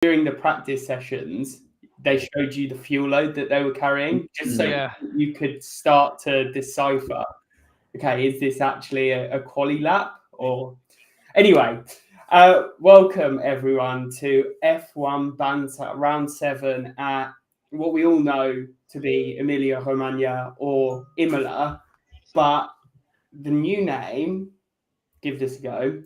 during the practice sessions, they showed you the fuel load that they were carrying, just so you could start to decipher, okay, is this actually a quali lap? Or anyway, welcome everyone to F1 Banter Round 7 at what we all know to be Emilia-Romagna or Imola, but the new name, give this a go,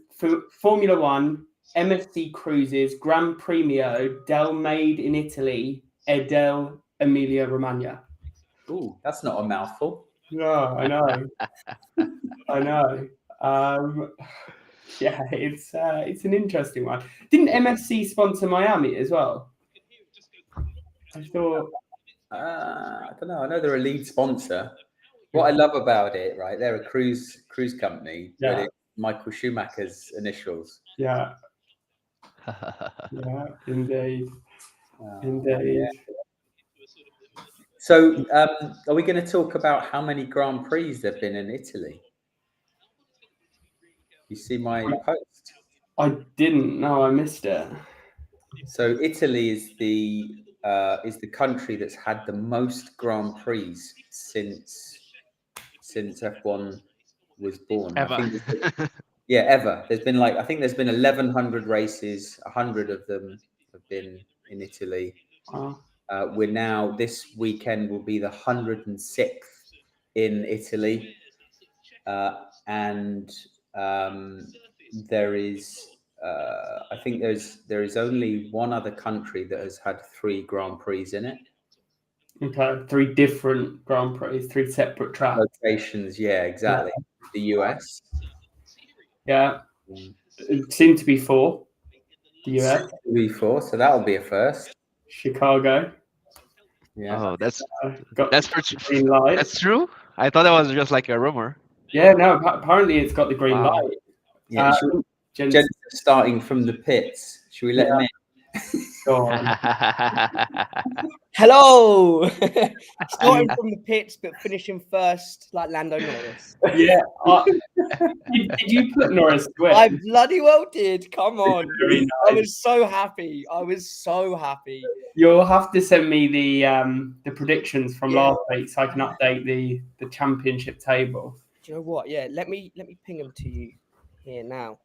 Formula One MSC Cruises Gran Premio del Made in Italy e del Emilia-Romagna. Ooh, that's not a mouthful. No, I know. I know. Yeah, it's an interesting one. Didn't MSC sponsor Miami as well? I thought. I don't know. I know they're a lead sponsor. What I love about it, right? They're a cruise company, but it's Michael Schumacher's initials. Yeah. Yeah, indeed. Indeed. Yeah. So, are we going to talk about how many Grand Prix there've been in Italy? You see my post? I didn't. No, I missed it. So, Italy is the country that's had the most Grand Prix since F1 was born. Ever. Ever. There's been I think there's been 1,100 races. 100 of them have been in Italy. We're now, this weekend will be the 106th in Italy, and there is I think there is only one other country that has had 3 Grand Prix in it. Okay, 3 different Grand Prix, 3 separate tracks. Locations, yeah, exactly. Yeah. The US. Yeah. It seemed to be 4. The US. Seemed to be 4, so that'll be a first. Chicago. Yeah. Oh, that's green light. That's true? I thought that was just like a rumor. Yeah, no, apparently it's got the green light. Yeah, Jen's starting from the pits. Should we let him in? Go on. Hello! Starting from the pits, but finishing first like Lando Norris. Yeah. Did you put Norris to win? I bloody well did. Come on. Nice. I was so happy. You'll have to send me the predictions from last week so I can update the championship table. Do you know what? Yeah, let me ping them to you here now.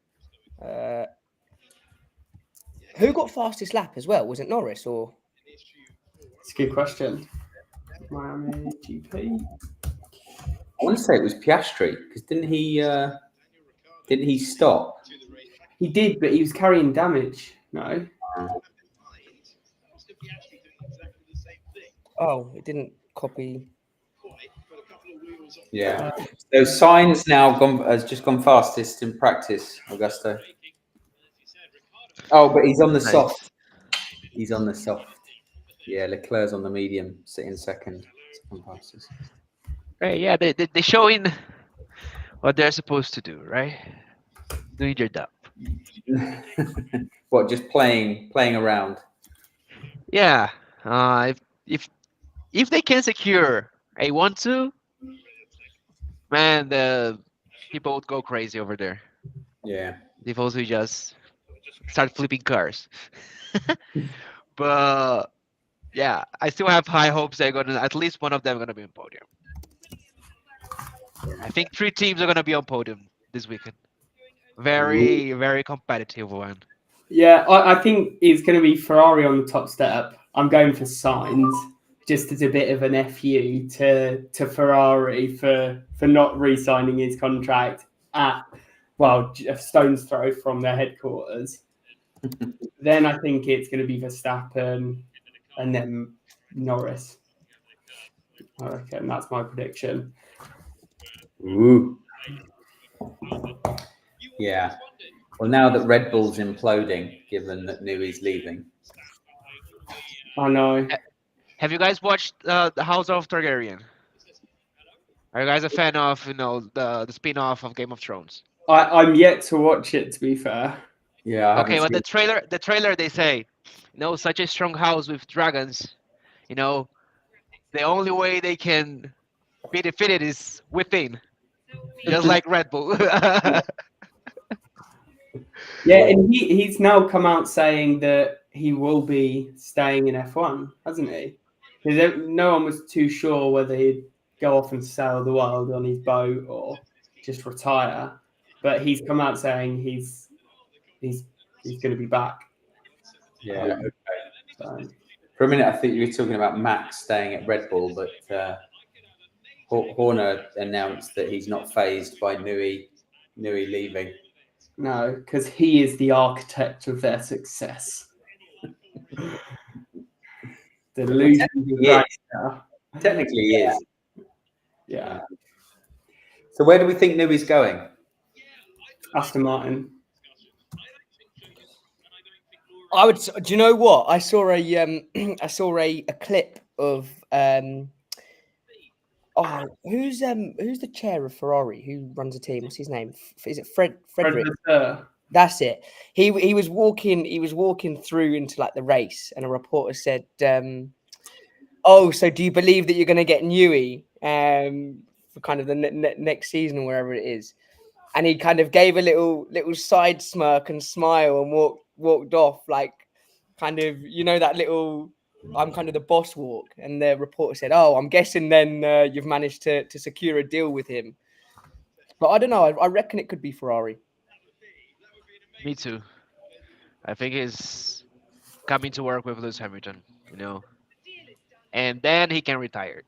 Who got fastest lap as well? Was it Norris or? It's a good question. Miami GP. I want to say it was Piastri because didn't he stop? He did, but he was carrying damage. No. Oh, it didn't copy. Yeah. So Sainz now has just gone fastest in practice, Augusto. Oh, but he's on the soft. He's on the soft. Yeah, Leclerc's on the medium, sitting second. Right, yeah, they're showing what they're supposed to do, right? Doing your job. What, just playing around? Yeah. If they can secure a 1-2, man, the people would go crazy over there. Yeah. They've also just start flipping cars. But yeah, I still have high hopes they're gonna, at least one of them gonna be on podium. I think 3 teams are gonna be on podium this weekend. Very, very competitive one. Yeah, I think it's gonna be Ferrari on the top step. I'm going for Sainz, just as a bit of an FU to Ferrari for not re-signing his contract at, well, a stone's throw from their headquarters. Then I think it's going to be Verstappen and then Norris. I reckon that's my prediction. Ooh. Yeah. Well, now that Red Bull's imploding, given that Newey's leaving. I know. Have you guys watched the House of Targaryen? Are you guys a fan of the spin-off of Game of Thrones? I'm yet to watch it, to be fair. Yeah. Okay, but the trailer they say, such a strong house with dragons, the only way they can be defeated is within, just like Red Bull. Yeah, and he's now come out saying that he will be staying in F1, hasn't he? Because no one was too sure whether he'd go off and sail the world on his boat or just retire. But he's come out saying he's going to be back. Yeah. Okay. So. For a minute, I think you were talking about Max staying at Red Bull, but Horner announced that he's not phased by Newey leaving. No, because he is the architect of their success. Delusion. Technically, he is. Yeah. So where do we think Newey's going? Aston Martin. I would. Do you know what? I saw a clip of who's the chair of Ferrari? Who runs a team? What's his name? Is it Frederick? That's it. He was walking through into like the race, and a reporter said, "Oh, so do you believe that you're going to get Newey for kind of the next season or wherever it is?" And he kind of gave a little side smirk and smile and walked off, like kind of, you know, that little "I'm kind of the boss" walk. And the reporter said, "Oh, I'm guessing then you've managed to secure a deal with him." But I don't know. I reckon it could be Ferrari. Me too. I think he's coming to work with Lewis Hamilton, you know, and then he can retire.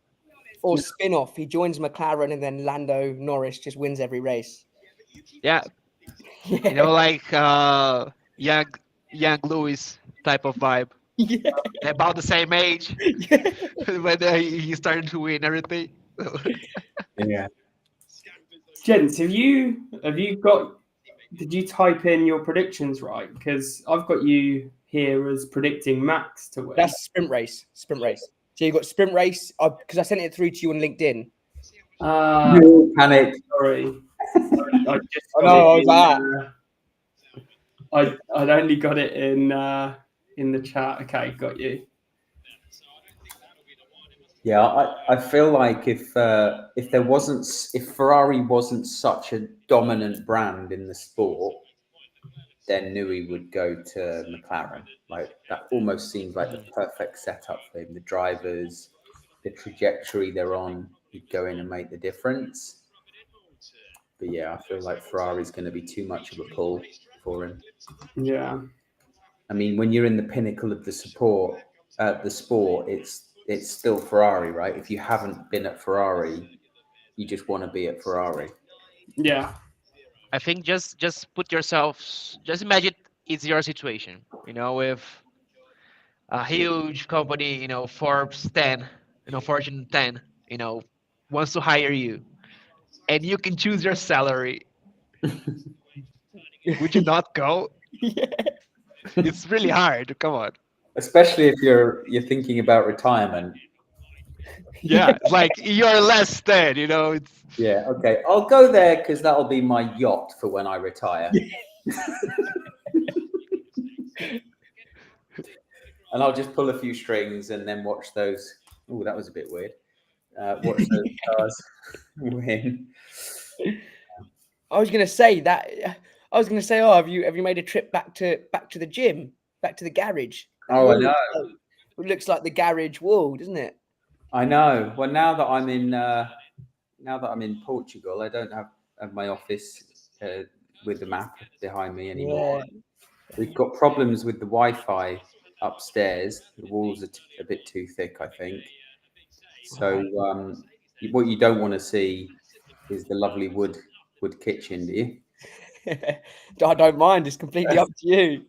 Or spin-off. He joins McLaren and then Lando Norris just wins every race. Yeah. You know, like young Lewis type of vibe. Yeah. About the same age. Yeah. When he started to win everything. Yeah. Gents, did you type in your predictions right? Because I've got you here as predicting Max to win. That's sprint race. So you've got sprint race, because I sent it through to you on LinkedIn. Panic. Sorry. I just I'd only got it in the chat. Okay, got you. Yeah, I feel like if Ferrari wasn't such a dominant brand in the sport, then Newey would go to McLaren. Like that almost seems like the perfect setup for him. The drivers, the trajectory they're on, he'd go in and make the difference. But yeah, I feel like Ferrari's going to be too much of a pull for him. Yeah. I mean, when you're in the pinnacle of the sport, it's still Ferrari, right? If you haven't been at Ferrari, you just want to be at Ferrari. Yeah. I think just put yourselves, just imagine it's your situation, you know, with a huge company, you know, Forbes 10, you know, Fortune 10, you know, wants to hire you, and you can choose your salary. Would you not go? Yeah. It's really hard. Come on. Especially if you're thinking about retirement. Yeah, it's like you're less than, you know. It's Yeah, okay. I'll go there because that'll be my yacht for when I retire. And I'll just pull a few strings and then watch those. Oh, that was a bit weird. Watch those cars win. I was gonna say, oh, have you made a trip back to the gym, back to the garage? Oh, I know. It looks like the garage wall, doesn't it? I know. Well, now that I'm in Portugal, I don't have my office with the map behind me anymore. Yeah. We've got problems with the Wi-Fi upstairs. The walls are a bit too thick, I think. So what you don't want to see is the lovely wood kitchen, do you? I don't mind. It's completely up to you.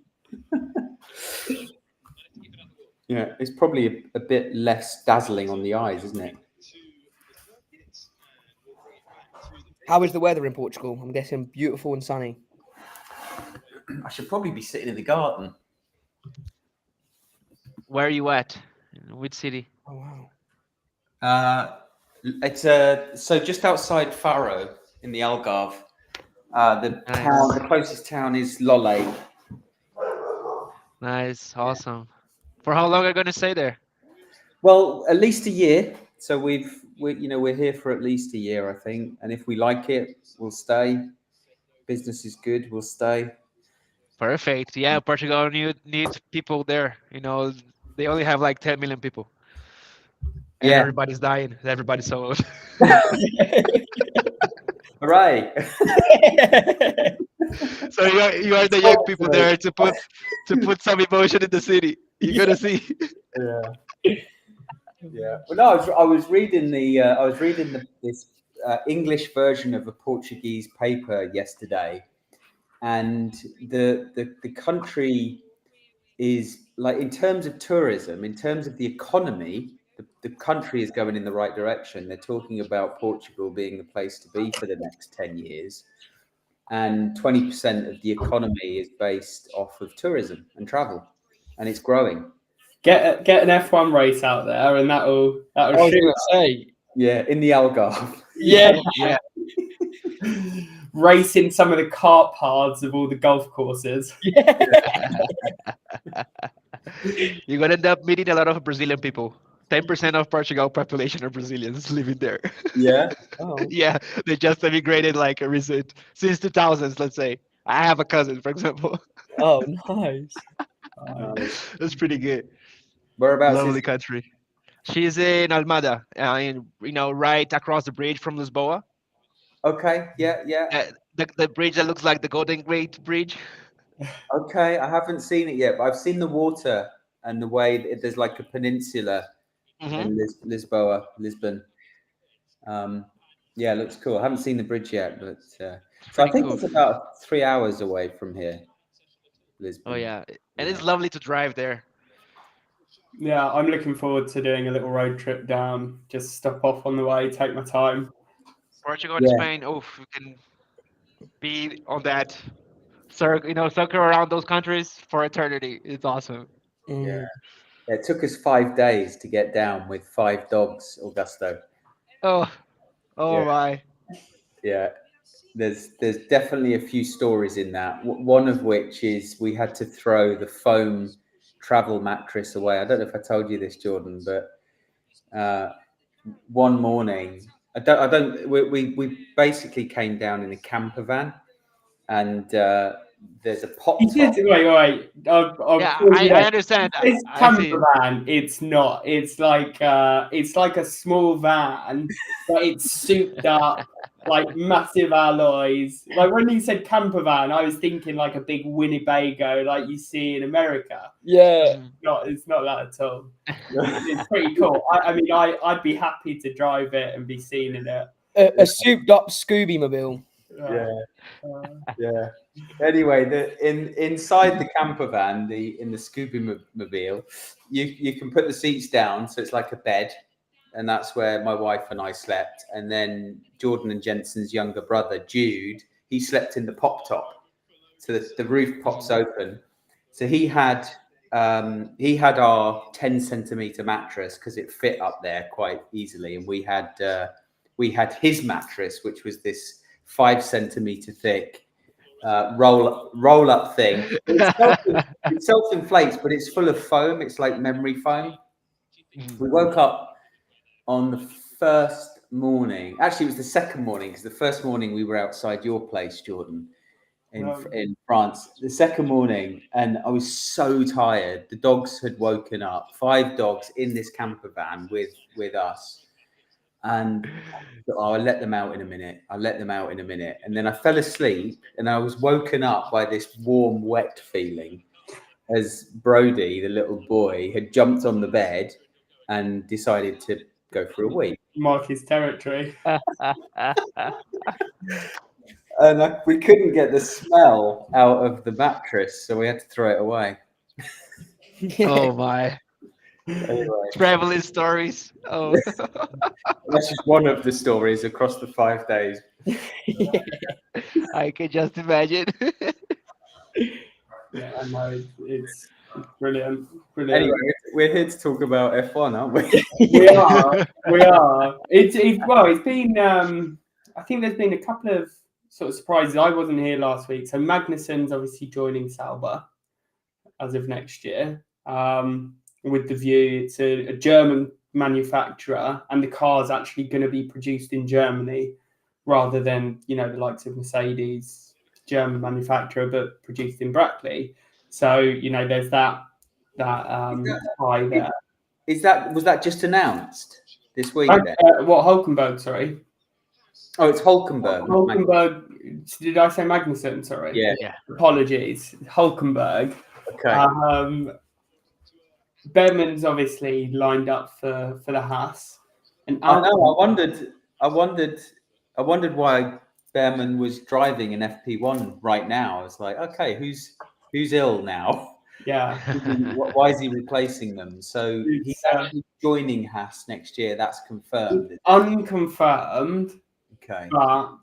Yeah, it's probably a bit less dazzling on the eyes, isn't it? How is the weather in Portugal? I'm guessing beautiful and sunny. I should probably be sitting in the garden. Where are you at? Which city? Oh wow. It's so just outside Faro in the Algarve. The closest town is Lolé. Nice, awesome. For how long are you going to stay there? Well, at least a year. So we're here for at least a year, I think. And if we like it, we'll stay. Business is good, we'll stay. Perfect. Yeah, Portugal needs people there. They only have like 10 million people, and Yeah. everybody's dying. Everybody's so old. Right. So you are the young people there to put some emotion in the city. You're gonna see. Yeah. Yeah. Well, no, I was reading this English version of a Portuguese paper yesterday, and the country is like, in terms of tourism, in terms of the economy, the country is going in the right direction. They're talking about Portugal being the place to be for the next 10 years. And 20% of the economy is based off of tourism and travel, and it's growing. Get an F1 race out there, and that'll say. Yeah, in the Algarve. Yeah. Yeah. Race in some of the kart paths of all the golf courses. You're gonna end up meeting a lot of Brazilian people. 10% of Portugal population are Brazilians living there. Yeah. Oh. Yeah, they just immigrated like a recent since 2000s. Let's say I have a cousin, for example. Oh, nice. That's pretty good. Whereabouts Lovely is country. She's in Almada, right across the bridge from Lisboa. Okay, yeah. The bridge that looks like the Golden Gate Bridge. Okay, I haven't seen it yet, but I've seen the water and the way there's like a peninsula in Lisbon. Yeah, it looks cool. I haven't seen the bridge yet, but so I think cool. it's about 3 hours away from here, Lisbon. Oh yeah, and it's lovely to drive there. Yeah, I'm looking forward to doing a little road trip down. Just stop off on the way, take my time. Portugal and Spain. Oh, you can be on that circle around those countries for eternity. It's awesome. Yeah. It took us 5 days to get down with 5 dogs, Augusto. Oh my. Yeah. There's definitely a few stories in that. One of which is we had to throw the foam travel mattress away. I don't know if I told you this, Jordan, but one morning, we basically came down in a camper van, and there's a pop top. Wait. I understand. It's camper van. It's not. It's like a small van, but it's souped up, like massive alloys. Like when you said camper van, I was thinking like a big Winnebago, like you see in America. Yeah. It's not that at all. It's pretty cool. I mean, I'd be happy to drive it and be seen in it. A souped up Scooby Mobile. Yeah. Anyway, inside the camper van, in the Scooby Mobile, you can put the seats down, so it's like a bed, and that's where my wife and I slept. And then Jordan and Jensen's younger brother, Jude, he slept in the pop top, so the roof pops open. So he had our 10 centimeter mattress because it fit up there quite easily, and we had his mattress, which was this 5 centimeter thick roll up thing. It self-inflates, but it's full of foam. It's like memory foam. We woke up on the first morning. Actually, it was the second morning, because the first morning we were outside your place, Jordan, in France. The second morning, and I was so tired. The dogs had woken up. 5 dogs in this camper van with us. And I'll let them out in a minute. And then I fell asleep, and I was woken up by this warm, wet feeling as Brody, the little boy, had jumped on the bed and decided to go for a wee. Mark his territory. And we couldn't get the smell out of the mattress, so we had to throw it away. Oh my. Anyway. Traveling stories. Oh, that's just one of the stories across the 5 days. I can just imagine. Yeah, I know. It's brilliant. Anyway, we're here to talk about F1, aren't we? we are. It's been. I think there's been a couple of sort of surprises. I wasn't here last week, so Magnussen's obviously joining Sauber as of next year. With the view, it's a German manufacturer, and the car's actually going to be produced in Germany rather than the likes of Mercedes German manufacturer, but produced in Brackley. So there's that tie there. Was that just announced this week? What Hulkenberg? Sorry. Oh, it's Hulkenberg. Hulkenberg. Did I say Magnussen? Sorry. Yeah. Apologies. Hulkenberg. Okay. Behrman's obviously lined up for the Haas. And I know. I wondered why Behrman was driving an FP1 right now. It's like, okay, who's ill now? Yeah. Why is he replacing them? So he's actually joining Haas next year. That's confirmed. Unconfirmed. Okay. But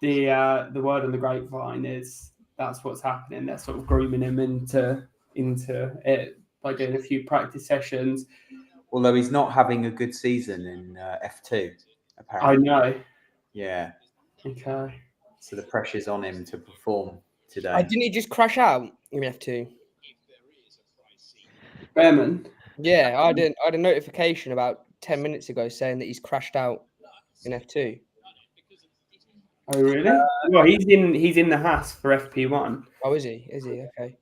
the word on the grapevine is that's what's happening. They're sort of grooming him into it by doing a few practice sessions. Although he's not having a good season in F2, apparently. I know. Yeah. Okay. So the pressure's on him to perform today. Didn't he just crash out in F2? Behrman? Yeah, I had a notification about 10 minutes ago saying that he's crashed out in F2. Oh really? Well, he's in the Haas for FP1. Oh, is he? Is he? Okay.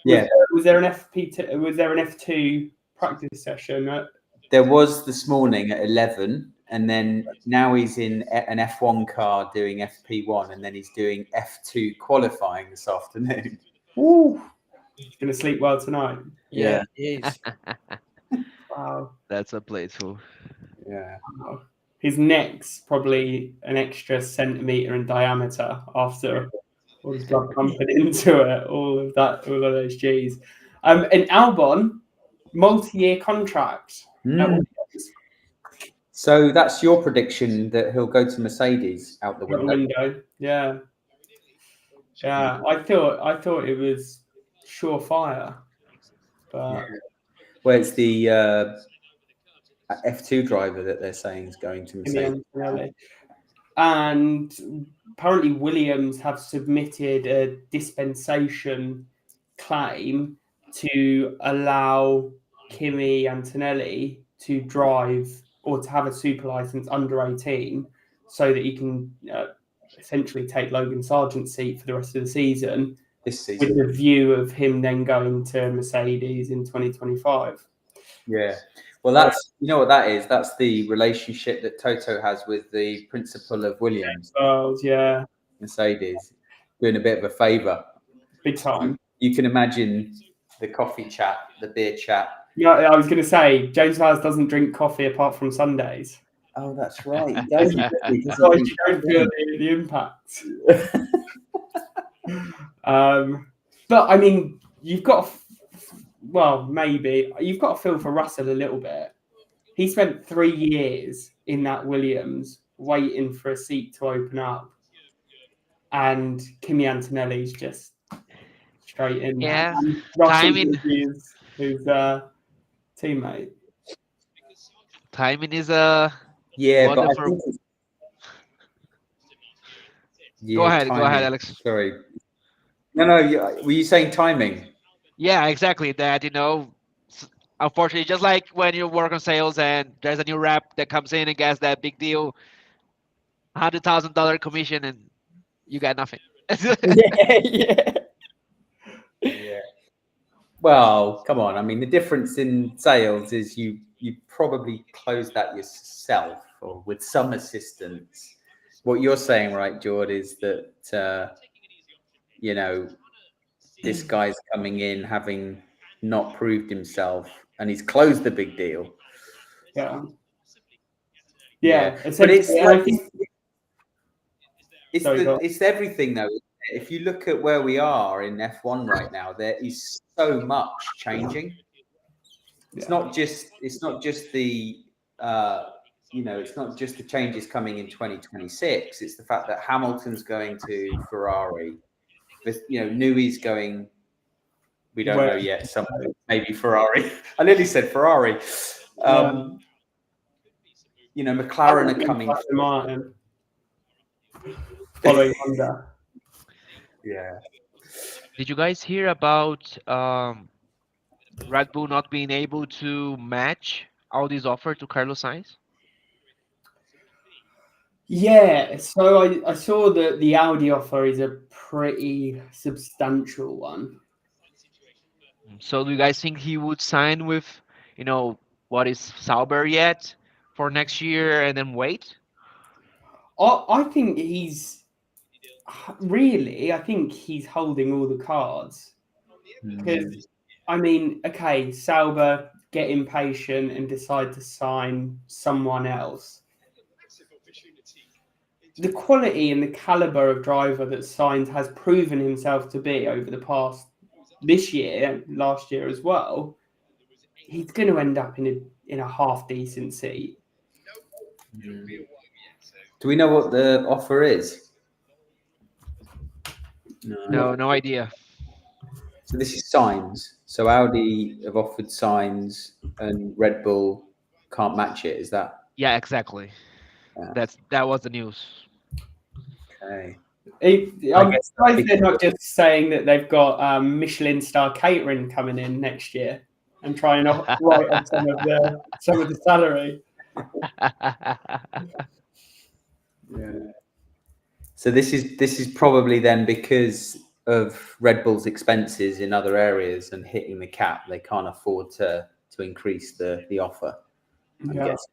Yeah. Was there an FP2? Was there an F2 practice session? There was this morning at 11, and then now he's in an F1 car doing FP1, and then he's doing F2 qualifying this afternoon. Ooh, he's gonna sleep well tonight. Yeah, he is. Wow, that's a playful. Yeah. Wow. His neck's probably an extra centimeter in diameter after all his blood pumping into it. All of those G's. And Albon, multi-year contract. So that's your prediction that he'll go to Mercedes out the window. Yeah. I thought it was surefire, but well, it's the F2 driver that they're saying is going to Mercedes. And apparently Williams have submitted a dispensation claim to allow Kimi Antonelli to drive or to have a super license under 18 so that he can essentially take Logan Sargent's seat for the rest of the season. This season. With the view of him then going to Mercedes in 2025. Yeah. Well, that's, you know what that is? That's the relationship that Toto has with the principal of Williams. Yeah. Mercedes. Doing a bit of a favour. Big time. You can imagine the coffee chat, the beer chat. Yeah, I was going to say, James Vaz doesn't drink coffee apart from Sundays. Oh, that's right. He does. So you don't feel the impact. But I mean, you've got you've got to feel for Russell a little bit. He spent 3 years in that Williams waiting for a seat to open up, and Kimi Antonelli's just straight in. Yeah, timing. Who's teammate. Timing is but I think go ahead, Alex. Sorry. No. Were you saying timing? Yeah, exactly. That, unfortunately, just like when you work on sales and there's a new rep that comes in and gets that big deal, $100,000 commission, and you got nothing. Yeah. Well, come on. I mean, the difference in sales is you probably close that yourself or with some assistance. What you're saying, right, George, is that this guy's coming in having not proved himself, and he's closed the big deal. Yeah. But it's everything, though. If you look at where we are in F1 right now, there is so much changing. It's not just the it's not just the changes coming in 2026. It's the fact that Hamilton's going to Ferrari. Newy's going. We don't know yet. Maybe Ferrari. I nearly said Ferrari. McLaren are coming. Martin. Following Honda. Yeah. Did you guys hear about Red Bull not being able to match Audi's offer to Carlos Sainz? Yeah, so I saw that the Audi offer is a pretty substantial one. So do you guys think he would sign with, what is Sauber yet for next year and then wait? I think I think he's holding all the cards. Because, I mean, okay, Sauber get impatient and decide to sign someone else. The quality and the caliber of driver that Sainz has proven himself to be over the past this year, last year as well, he's going to end up in a half decent seat. Do we know what the offer is? No idea. So this is Sainz. So Audi have offered Sainz, and Red Bull can't match it. Is that? Yeah, exactly. Yeah. That was the news. Okay. I'm surprised they're not just saying that they've got Michelin star catering coming in next year and trying to write off some of the salary. Yeah. So this is probably then because of Red Bull's expenses in other areas and hitting the cap, they can't afford to increase the offer. I guess.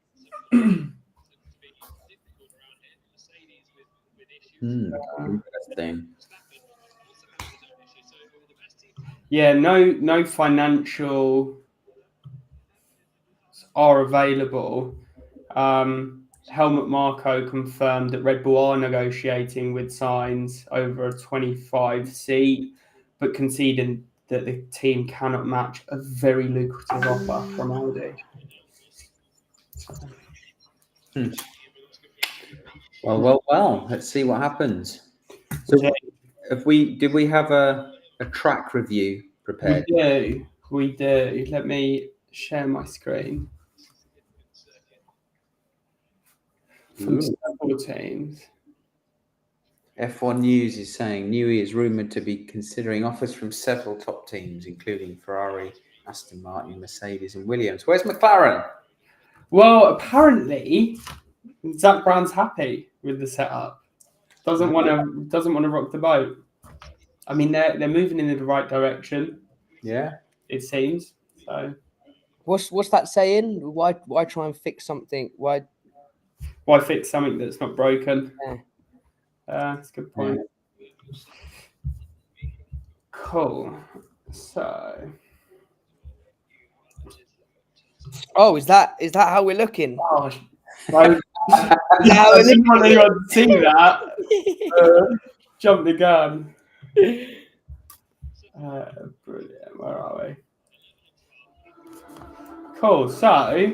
Interesting. Yeah, no financial are available. Helmut Marko confirmed that Red Bull are negotiating with Sainz over a 25 seat, but conceding that the team cannot match a very lucrative offer from Audi. Well. Let's see what happens. So, did we have a track review prepared? We do. Let me share my screen. From several teams. F1 News is saying Newey is rumoured to be considering offers from several top teams, including Ferrari, Aston Martin, Mercedes, and Williams. Where's McLaren? Well, apparently, Zach Brown's happy with the setup. Doesn't want to rock the boat. I mean, they're moving in the right direction. Yeah, it seems. So, what's that saying? Why try and fix something? Why fix something that's not broken? Yeah. That's a good point. Yeah. Cool. So. Oh, is that how we're looking? Oh, I didn't want anyone to see that. Jump the gun. Brilliant. Where are we? Cool. So,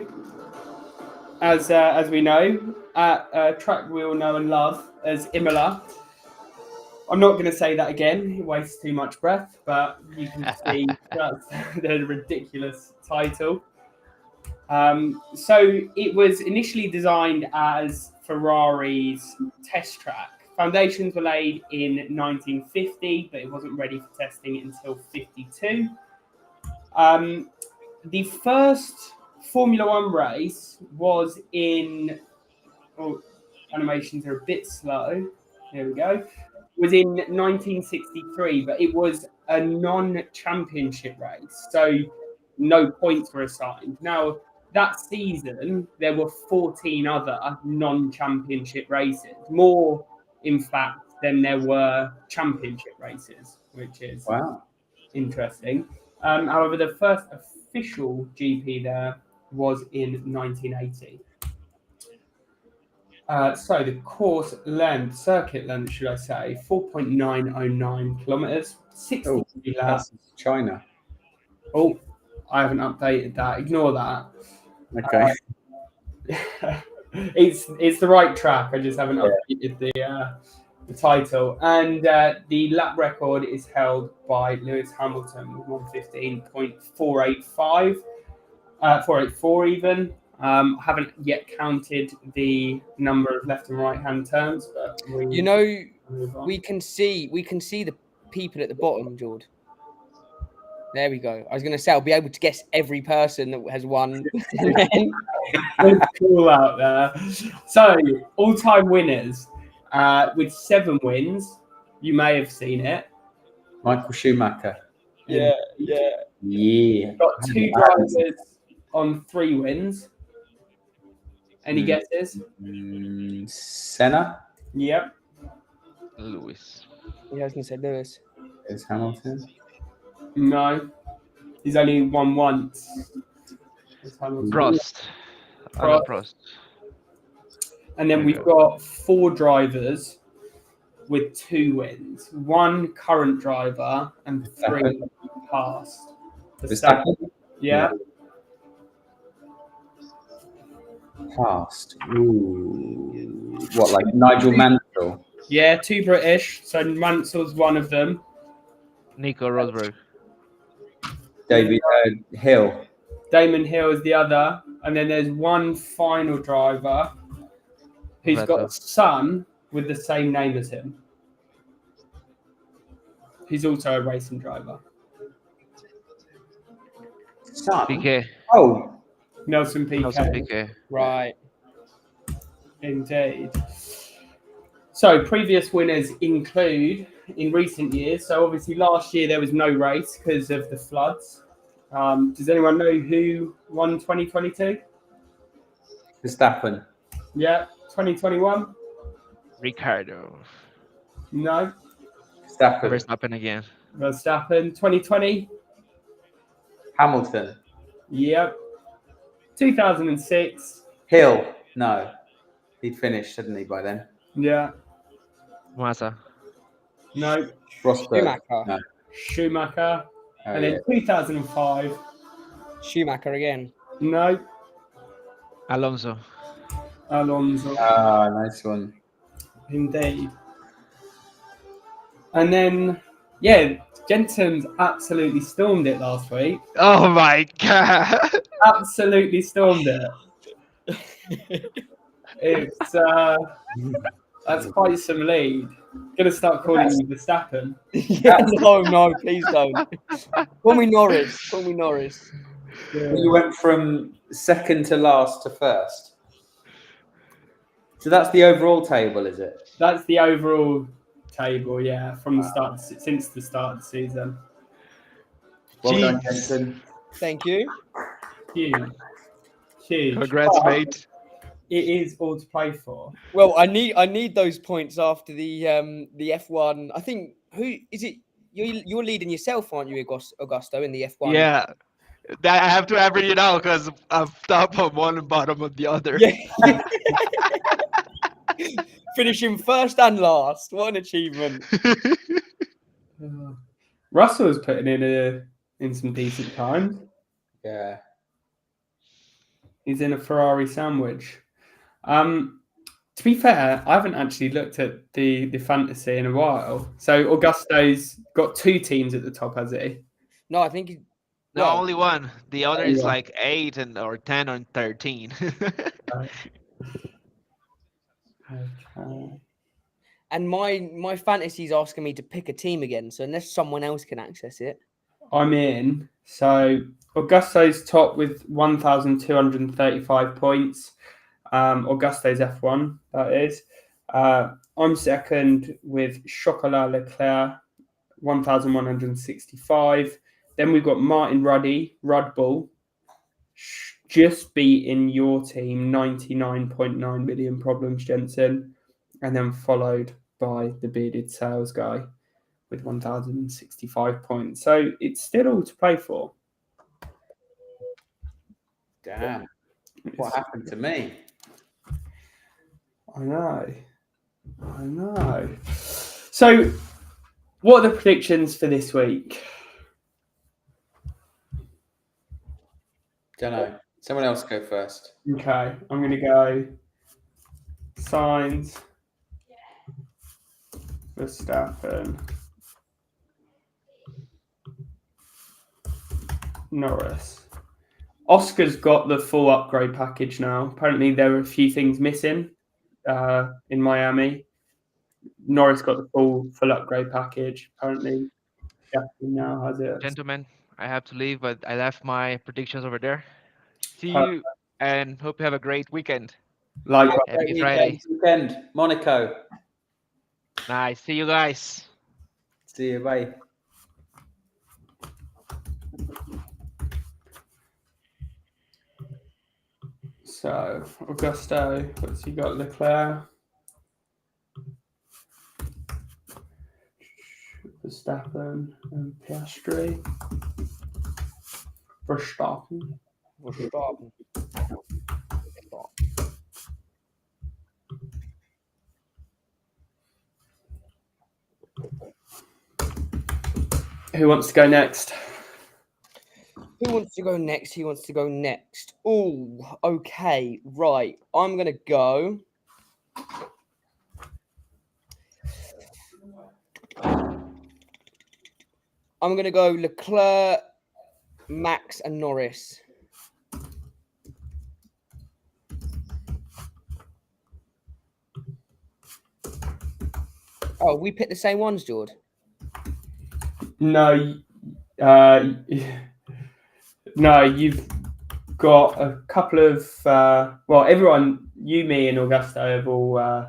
as we know, at a track we all know and love as Imola. I'm not going to say that again. It wastes too much breath, but you can see that's the ridiculous title. So it was initially designed as Ferrari's test track. Foundations were laid in 1950, but it wasn't ready for testing until 52. The first Formula One race was in... Oh, animations are a bit slow. Here we go. Was in 1963, but it was a non-championship race, so no points were assigned. Now, that season, there were 14 other non-championship races, more, in fact, than there were championship races, which is interesting. However, the first official GP there was in 1980. So the course length, circuit length, should I say, 4.909 kilometers, 60 laps. China. Oh, I haven't updated that. Ignore that. Okay. It's the right track. I just haven't updated the title. And the lap record is held by Lewis Hamilton with 115.485, 484 even. Haven't yet counted the number of left and right hand turns, but we can see the people at the bottom, George. There we go. I was going to say I'll be able to guess every person that has won. It's cool out there. So, all-time winners with 7 wins. You may have seen it. Michael Schumacher. Yeah. Got 2 drivers on 3 wins. Any guesses? Senna. Yep. Lewis. Yeah, I was going to say Lewis. Is Hamilton? No. He's only won once. Prost. Prost. And then we've got 4 drivers with 2 wins. 1 current driver and 3 past. Verstappen? Yeah. Past. Ooh. What, like Nigel Mansell? Yeah, 2 British. So Mansell's one of them. Nico Rosberg. David Hill. Damon Hill is the other. And then there's 1 final driver who's got a son with the same name as him. He's also a racing driver. Son? Piquet. Oh. Nelson Piquet. Piquet. Right. Indeed. So previous winners include in recent years. So obviously last year there was no race because of the floods. Does anyone know who won 2022? Verstappen. Yeah, 2021. Ricardo. No, Verstappen again. Verstappen. 2020. Hamilton. Yep. 2006. Hill. No. He'd finished, hadn't he, by then? Yeah. Monza. No. Rosberg. Schumacher. No. Schumacher. Oh, And then 2005. Schumacher again. No. Alonso. Alonso. Ah, nice one. Indeed. And then, yeah, Jensen's absolutely stormed it last week. Oh my god. Absolutely stormed it. It's that's quite some lead. Gonna start calling you Verstappen. Yeah, no, please don't. Call me Norris. Yeah. You went from second to last to first. So that's the overall table, is it? That's the overall table, yeah, from the start since the start of the season. Well done, Jensen. Thank you. Huge. Congrats, mate. It is all to play for. Well, I need those points after the F1. I think who is it? You're leading yourself, aren't you, Augusto, in the F1? Yeah. I have to average it out because I'm top on one and bottom on the other. Yeah. Finishing first and last. What an achievement. Russell's putting in some decent times. Yeah. He's in a Ferrari sandwich. To be fair, I haven't actually looked at the fantasy in a while. So Augusto's got 2 teams at the top, has he? No, I think No, only one. The other is like 8 or 10 or 13. Okay. And my fantasy's asking me to pick a team again. So unless someone else can access it, I'm in. So Augusto's top with 1,235 points. Augusto's F1, that is. I'm second with Chocolat Leclerc, 1,165. Then we've got Martin Ruddy, Red Bull, just beating your team, 99.9 million problems, Jensen. And then followed by the bearded sales guy with 1,065 points. So it's still all to play for. Damn. What happened to me? I know. So, what are the predictions for this week? Don't know. Someone else go first. Okay, I'm going to go Sainz, Verstappen, Norris. Oscar's got the full upgrade package now. Apparently, there are a few things missing in Miami. Norris got the full upgrade package. Apparently, Jackie now has it. Gentlemen, I have to leave, but I left my predictions over there. See you, and hope you have a great weekend. Likewise. Happy Friday. Weekend, Monaco. Nice. See you guys. See you, bye. So, Augusto, what's he got? Leclerc, Verstappen, and Piastri. Verstappen. Who wants to go next? Who wants to go next? Who wants to go next? Oh, okay, right. I'm gonna go. I'm gonna go Leclerc, Max, and Norris. Oh, we picked the same ones, George. No, no, you've got a couple of well, everyone, you, me, and Augusto have all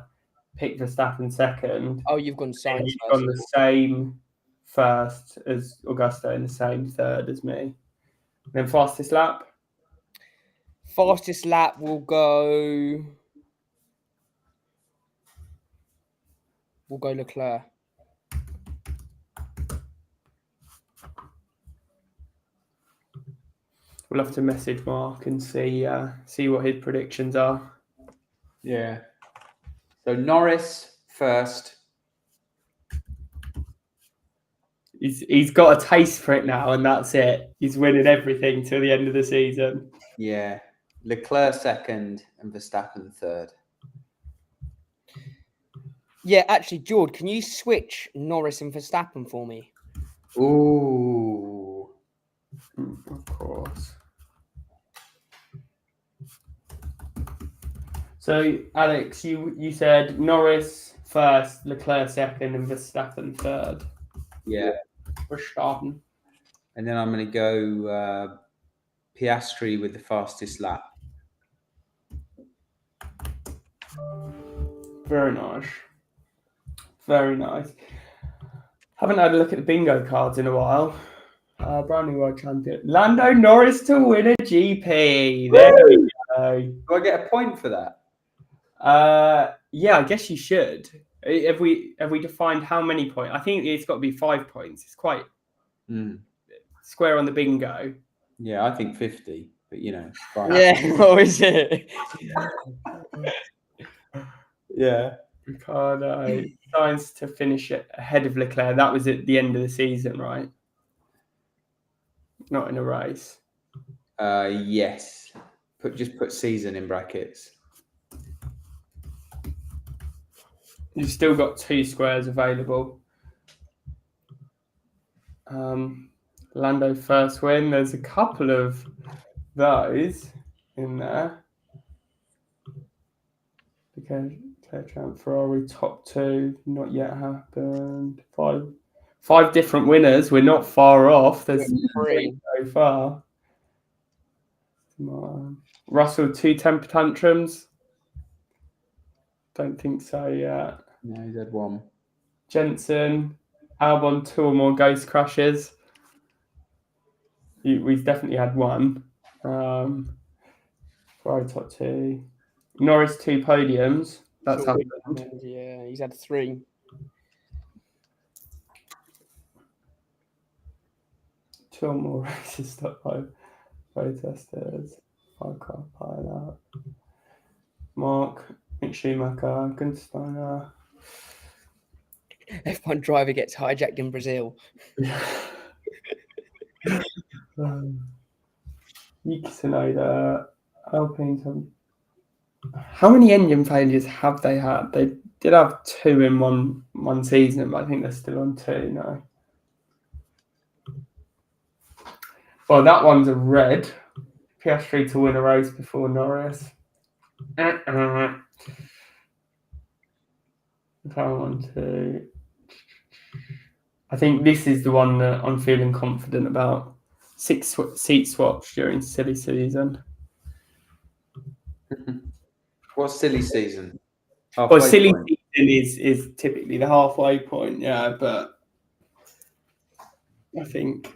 picked Verstappen second. Oh, you've gone Sainz. You've gone the same first as Augusto and the same third as me. And then fastest lap. Fastest lap will go. We'll go Leclerc. We'll have to message Mark and see what his predictions are. Yeah. So Norris first. He's got a taste for it now, and that's it. He's winning everything till the end of the season. Yeah. Leclerc second and Verstappen third. Yeah, actually, George, can you switch Norris and Verstappen for me? Ooh. Of course. So, Alex, you said Norris first, Leclerc second, and Verstappen third. Yeah. Verstappen. And then I'm going to go Piastri with the fastest lap. Very nice. Very nice. Haven't had a look at the bingo cards in a while. Brand new world champion. Lando Norris to win a GP. There we go. Do I get a point for that? Yeah, I guess you should. Have we defined how many points? I think it's got to be 5 points. It's quite square on the bingo. Yeah, I think 50, but you know. Yeah, what is it? Yeah. Ricardo signs to finish it ahead of Leclerc. That was at the end of the season, right? Not in a race. Yes. Just put season in brackets. You've still got 2 squares available. Lando first win. There's a couple of those in there. Okay, Ferrari top 2, not yet happened. 5 different winners. We're not far off. There's 3 so far. Come on. Russell 2 temper tantrums. Don't think so yet. No, he's had 1. Jensen, Albon 2 or more ghost crashes. We've definitely had 1. Ferrari top 2. Norris 2 podiums. That's happened. Yeah, he's had 3. 2 or more races stopped by protesters. 5-car pilot. Mark, Mick Schumacher, Gunsteiner. F1 driver gets hijacked in Brazil. Yuki Tsunoda, Alpine. How many engine failures have they had? They did have 2 in one season, but I think they're still on 2 now. Well, that one's a red. Piastri to win a race before Norris. I think this is the one that I'm feeling confident about. seat swaps during silly season. What's silly season? Well, silly season is typically the halfway point, yeah, but I think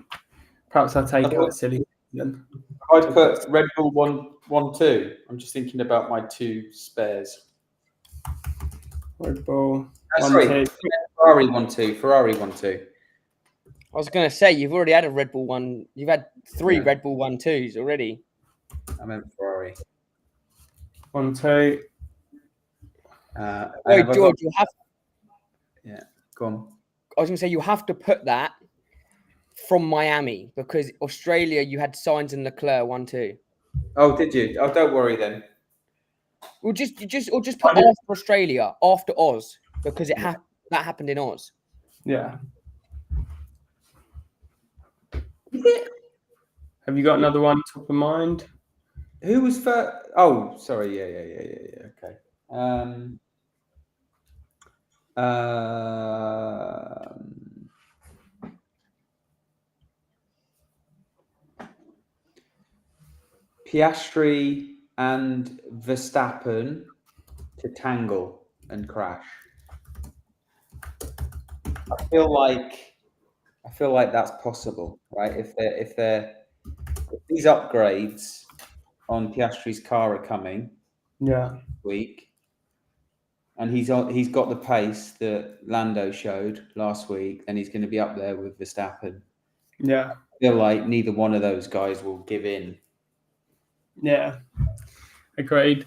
perhaps I'll take out silly season. I put Red Bull 1-2. I'm just thinking about my 2 spares. Red Bull 1-2. Ferrari 1-2. Ferrari 1-2. I was going to say, you've already had a Red Bull 1. You've had 3 Red Bull 1-2s already. I meant Ferrari. 1-2. Wait, George, you have. Yeah, go on. I was going to say, you have to put that from Miami because Australia, you had Sainz and Leclerc 1-2. Oh, did you? Oh, don't worry then. Well, just put after Australia, after Oz, because that happened in Oz. Yeah. Have you got another one top of mind? Who was first? Oh, sorry. Yeah. Okay. Piastri and Verstappen to tangle and crash. I feel like that's possible, right? If these upgrades on Piastri's car are coming, this week, and he's got the pace that Lando showed last week, then he's going to be up there with Verstappen. Yeah, I feel like neither one of those guys will give in. Yeah, agreed.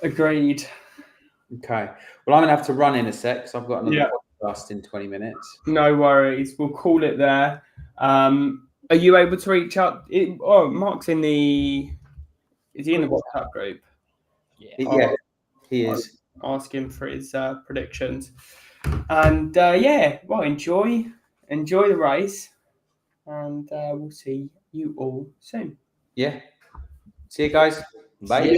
Okay. Well, I'm going to have to run in a sec because I've got another podcast in 20 minutes. No worries. We'll call it there. Are you able to reach out? Mark's in the... Is he in the WhatsApp group? Yeah, he is. Ask him for his predictions. And enjoy the race. And we'll see you all soon. Yeah. See you guys. Bye.